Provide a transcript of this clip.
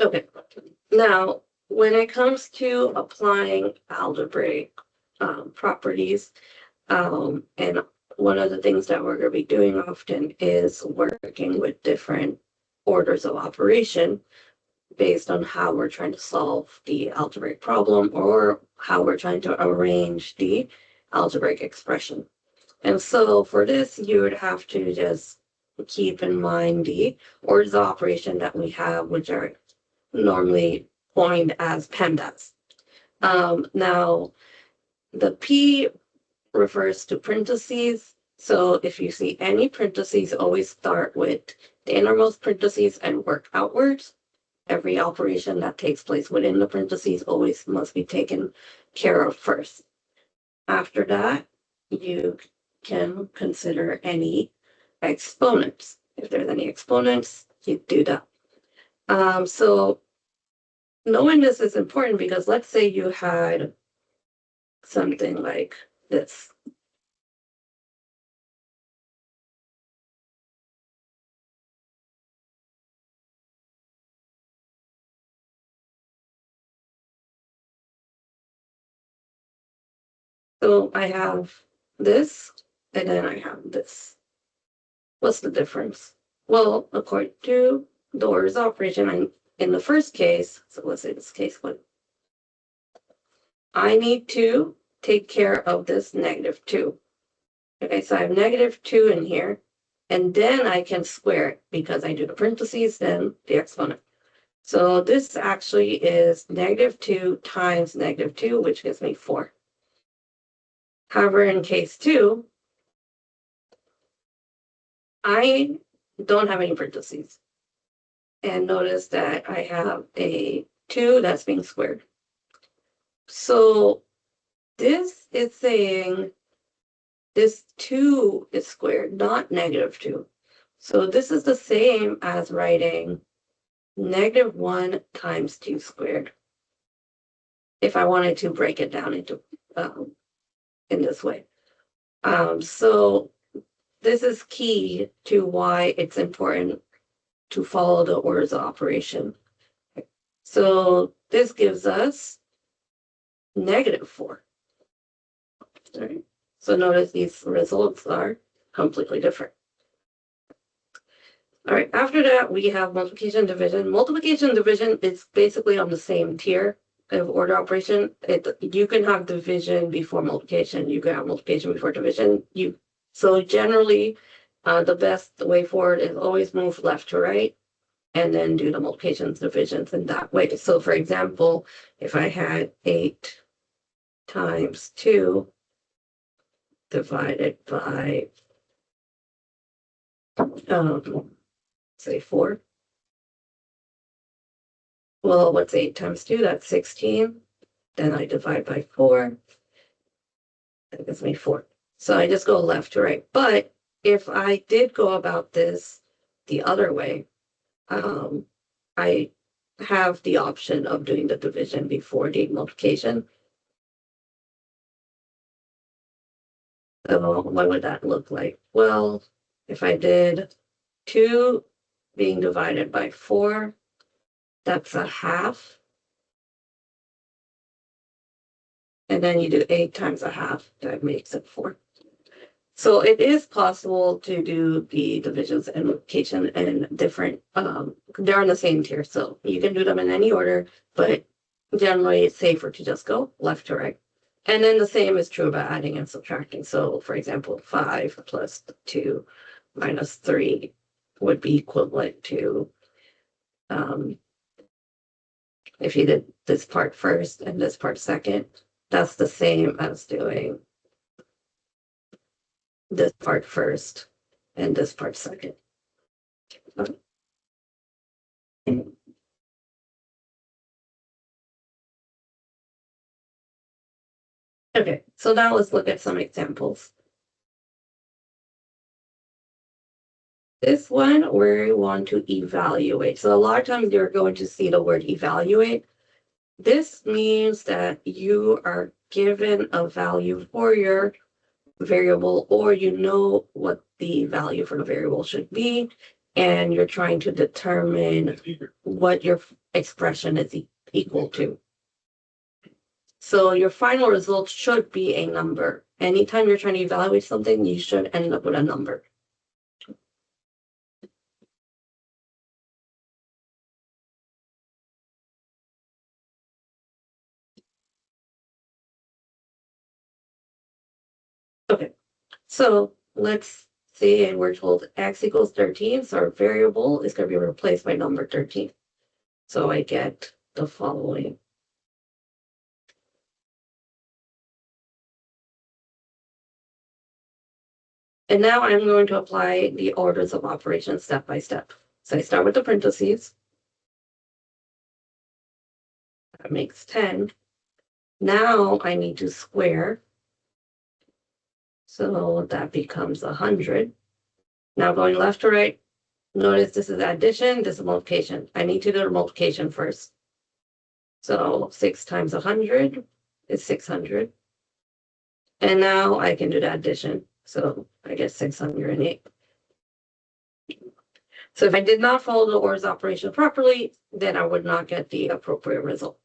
Okay, now when it comes to applying algebraic properties, and one of the things that we're going to be doing often is working with different orders of operation based on how we're trying to solve the algebraic problem or how we're trying to arrange the algebraic expression. And so for this, you would have to just keep in mind the orders of operation that we have, which are normally coined as PEMDAS. Now, the P refers to parentheses. So if you see any parentheses, always start with the innermost parentheses and work outwards. Every operation that takes place within the parentheses always must be taken care of first. After that, you can consider any exponents. If there's any exponents, you do that. So knowing this is important because let's say you had something like this. So I have this, and then I have this. What's the difference? Well, according to the orders of operation, in the first case, so let's say this case one, I need to take care of this -2. Okay, so I have -2 in here, and then I can square it because I do the parentheses, then the exponent. So this actually is -2 times -2, which gives me 4. However, in case 2, I don't have any parentheses. And notice that I have a 2 that's being squared. So this is saying this 2 is squared, not -2. So this is the same as writing -1 times 2 squared. If I wanted to break it down into in this way. So this is key to why it's important to follow the orders of operation. So this gives us -4. All right. So notice these results are completely different. All right, after that, we have multiplication division. Multiplication division is basically on the same tier of order operation. You can have division before multiplication. You can have multiplication before division. So generally, the best way forward is always move left to right and then do the multiplications, divisions in that way. So for example, if I had 8 times 2 divided by, say 4. Well, what's 8 times 2? That's 16. Then I divide by 4. That gives me 4. So I just go left to right. But if I did go about this the other way, I have the option of doing the division before the multiplication. So what would that look like? Well, if I did 2 being divided by 4, that's a half. And then you do 8 times a half, that makes it 4. So it is possible to do the divisions and multiplication in different, they're on the same tier, so you can do them in any order, but generally it's safer to just go left to right. And then the same is true about adding and subtracting. So for example, 5 plus 2 minus 3 would be equivalent to, if you did this part first and this part second, that's the same as doing this part first and this part second. Okay, so now let's look at some examples. This one, we want to evaluate. So a lot of times you're going to see the word evaluate. This means that you are given a value for your variable, or you know what the value for the variable should be, and you're trying to determine what your expression is equal to. So your final result should be a number. Anytime you're trying to evaluate something, you should end up with a number. Okay, so let's say we're told x equals 13, so our variable is going to be replaced by number 13. So I get the following. And now I'm going to apply the orders of operations step by step. So I start with the parentheses. That makes 10. Now I need to square. So that becomes 100. Now going left to right, notice this is addition, this is multiplication. I need to do the multiplication first. So 6 times 100 is 600. And now I can do the addition. So I get 608. So if I did not follow the OR's operation properly, then I would not get the appropriate result.